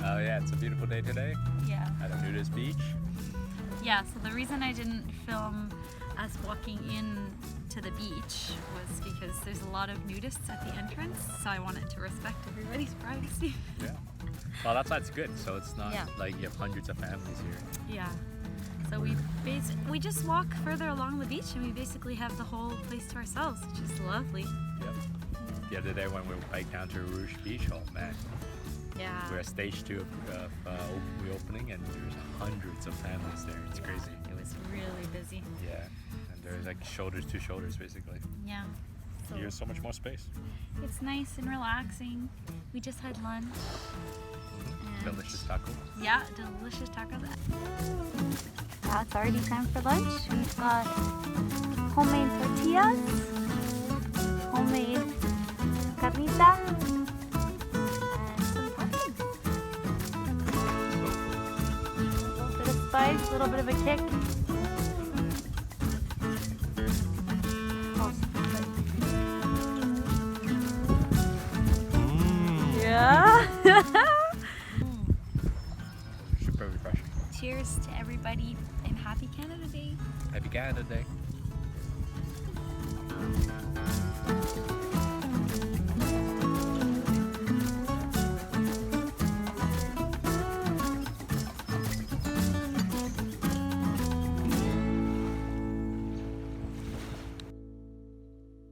Oh yeah, it's a beautiful day today Yeah. at a nudist beach. Yeah, so the reason I didn't film us walking in to the beach was because there's a lot of nudists at the entrance, so I wanted to respect everybody's privacy. Yeah. Well, that's why it's good. So it's not Yeah. like you have hundreds of families here. Yeah. So we just walk further along the beach and we basically have the whole place to ourselves, which is lovely. Yep. The other day when we biked down to Rouge Beach, oh man, Yeah. we're at stage 2 of reopening and there's hundreds of families there. It's crazy. It was really busy. Yeah. And there's like shoulders to shoulders basically. Yeah. So Here's so much more space. it's nice and relaxing. We just had lunch. And Delicious taco. Yeah, delicious tacos. Now it's already time for lunch. We've got homemade tortillas, homemade carnita, and some toppings. A little bit of spice, a little bit of a kick. Oh, yeah. Super refreshing. Cheers to everybody and happy Canada Day. Happy Canada Day.